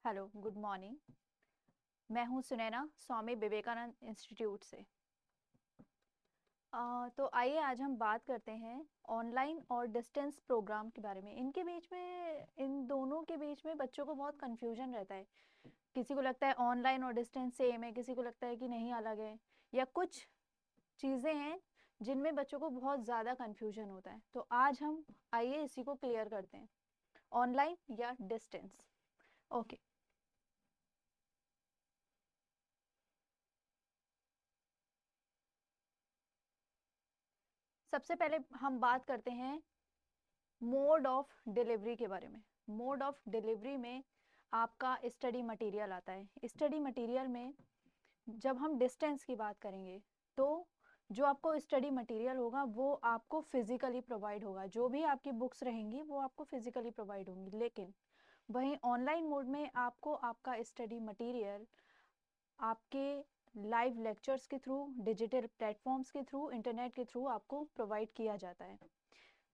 Hello, good morning. मैं हूँ Sunaina, Swami Vivekananda institute से। तो आइए आज हम बात करते हैं ऑनलाइन और डिस्टेंस प्रोग्राम के बारे में। इन दोनों के बीच में बच्चों को बहुत कंफ्यूजन रहता है। किसी को लगता है ऑनलाइन और डिस्टेंस सेम है, किसी को लगता है कि नहीं अलग है, या कुछ चीज़ें हैं जिनमें बच्चों को बहुत ज़्यादा कंफ्यूजन होता है। तो आज हम आइए इसी को क्लियर करते हैं, ऑनलाइन या डिस्टेंस। ओके। सबसे पहले हम बात करते हैं मोड ऑफ डिलीवरी के बारे में। मोड ऑफ डिलीवरी में आपका स्टडी मटेरियल आता है। स्टडी मटेरियल में जब हम डिस्टेंस की बात करेंगे तो जो आपको स्टडी मटेरियल होगा वो आपको फिजिकली प्रोवाइड होगा। जो भी आपकी बुक्स रहेंगी वो आपको फिजिकली प्रोवाइड होंगी, लेकिन वहीं ऑनलाइन मोड में आपको आपका स्टडी मटेरियल आपके लाइव लेक्चर्स के थ्रू, डिजिटल प्लेटफॉर्म्स के थ्रू, इंटरनेट के थ्रू आपको प्रोवाइड किया जाता है।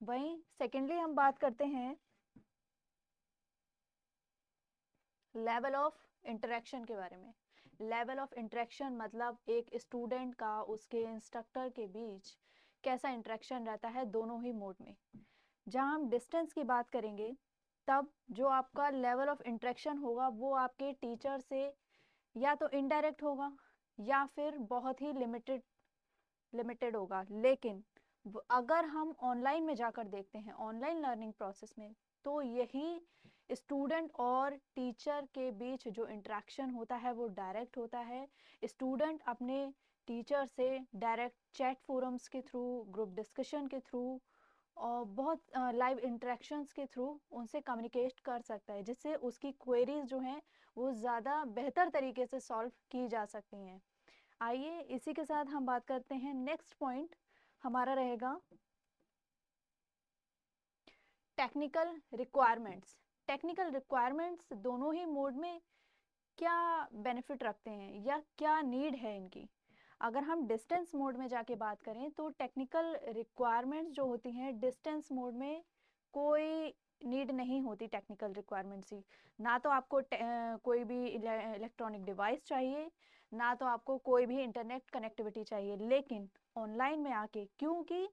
वहीं सेकेंडली हम बात करते हैं लेवल ऑफ इंटरेक्शन के बारे में। लेवल ऑफ इंटरेक्शन मतलब एक स्टूडेंट का उसके इंस्ट्रक्टर के बीच कैसा इंटरेक्शन रहता है दोनों ही मोड में। जहां हम डिस्टेंस की बात करेंगे तब जो आपका लेवल ऑफ इंटरेक्शन होगा वो आपके टीचर से या तो इनडायरेक्ट होगा या फिर बहुत ही लिमिटेड लिमिटेड होगा। लेकिन अगर हम ऑनलाइन में जाकर देखते हैं, ऑनलाइन लर्निंग प्रोसेस में, तो यही स्टूडेंट और टीचर के बीच जो इंटरेक्शन होता है वो डायरेक्ट होता है। स्टूडेंट अपने टीचर से डायरेक्ट चैट फोरम्स के थ्रू, ग्रुप डिस्कशन के थ्रू और बहुत लाइव इंटरेक्शंस के थ्रू उनसे कम्युनिकेट कर सकता है, जिससे उसकी क्वेरीज जो हैं वो ज़्यादा बेहतर तरीके से सॉल्व की जा सकती हैं। आइए इसी के साथ हम बात करते हैं, नेक्स्ट पॉइंट हमारा रहेगा टेक्निकल रिक्वायरमेंट्स। टेक्निकल रिक्वायरमेंट्स दोनों ही मोड में क्या बेनिफिट रखते हैं या क्या नीड है इनकी। अगर हम डिस्टेंस मोड में जाके बात करें तो टेक्निकल रिक्वायरमेंट्स जो होती हैं डिस्टेंस मोड में कोई नीड नहीं होती। टेक्निकल रिक्वायरमेंट्स ही ना तो आपको कोई भी इलेक्ट्रॉनिक डिवाइस चाहिए, ना तो आपको कोई भी इंटरनेट कनेक्टिविटी चाहिए। लेकिन ऑनलाइन में आके, क्योंकि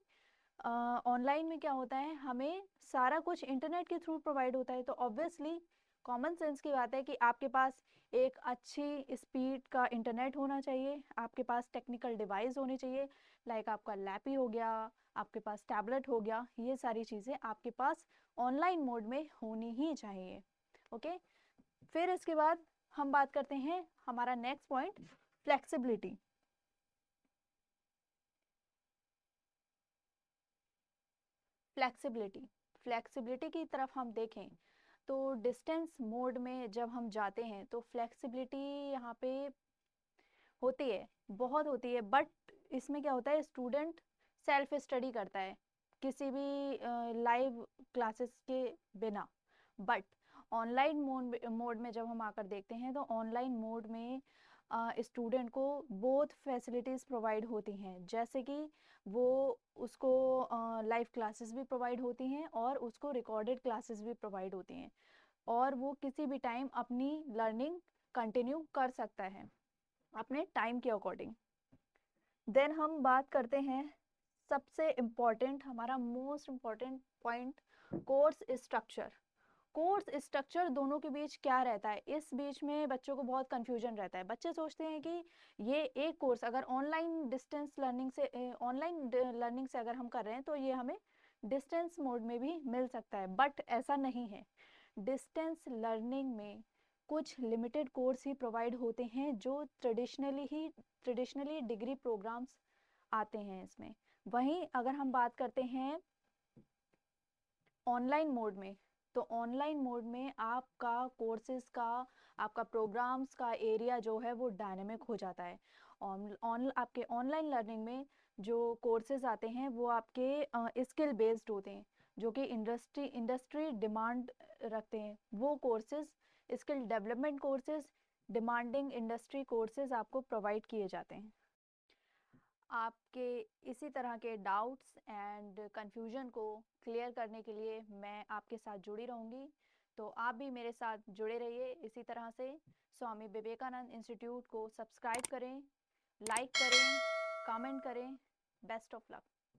ऑनलाइन में क्या होता है, हमें सारा कुछ इंटरनेट के थ्रू प्रोवाइड होता है, तो ऑब्वियसली कॉमन सेंस की बात है कि आपके पास एक अच्छी स्पीड का इंटरनेट होना चाहिए, आपके पास टेक्निकल डिवाइस होने चाहिए, लाइक आपका लैपी हो गया, आपके पास टैबलेट हो गया। ये सारी चीज़ें आपके पास ऑनलाइन मोड में होनी ही चाहिए। ओके। फिर इसके बाद हम बात करते हैं हमारा next point, flexibility. Flexibility flexibility की तरफ हम देखें तो डिस्टेंस मोड में जब हम जाते हैं तो फ्लेक्सिबिलिटी यहाँ पे होती है, बहुत होती है। बट इसमें क्या होता है, स्टूडेंट सेल्फ स्टडी करता है किसी भी लाइव क्लासेस के बिना। बट ऑनलाइन मोड में जब हम आकर देखते हैं तो ऑनलाइन मोड में स्टूडेंट को बोथ फैसिलिटीज़ प्रोवाइड होती हैं, जैसे कि वो उसको लाइव क्लासेस भी प्रोवाइड होती हैं और उसको रिकॉर्डेड क्लासेस भी प्रोवाइड होती हैं, और वो किसी भी टाइम अपनी लर्निंग कंटिन्यू कर सकता है अपने टाइम के अकॉर्डिंग। देन हम बात करते हैं सबसे इम्पॉर्टेंट, हमारा most important point, course structure. Course structure दोनों के बीच क्या रहता है, इस बीच में बच्चों को बहुत कंफ्यूजन रहता है। बच्चे सोचते हैं कि ये एक कोर्स अगर ऑनलाइन लर्निंग से अगर हम कर रहे हैं तो ये हमें डिस्टेंस मोड में भी मिल सकता है, बट ऐसा नहीं है। डिस्टेंस लर्निंग में कुछ लिमिटेड कोर्स ही प्रोवाइड होते हैं जो ट्रेडिशनली डिग्री प्रोग्राम्स आते हैं इसमें। वहीं अगर हम बात करते हैं ऑनलाइन मोड में, तो ऑनलाइन मोड में आपका कोर्सेज का, आपका प्रोग्राम्स का एरिया जो है वो डायनेमिक हो जाता है। आपके ऑनलाइन लर्निंग में जो कोर्सेज आते हैं वो आपके स्किल बेस्ड होते हैं, जो कि इंडस्ट्री डिमांड रखते हैं। वो courses, skill development courses, demanding industry courses आपको प्रोवाइड किए जाते हैं। आपके इसी तरह के डाउट्स एंड कंफ्यूजन को क्लियर करने के लिए मैं आपके साथ जुड़ी रहूँगी। तो आप भी मेरे साथ जुड़े रहिए इसी तरह से। स्वामी विवेकानंद इंस्टीट्यूट को सब्सक्राइब करें, लाइक करें, कमेंट करें। Best of luck.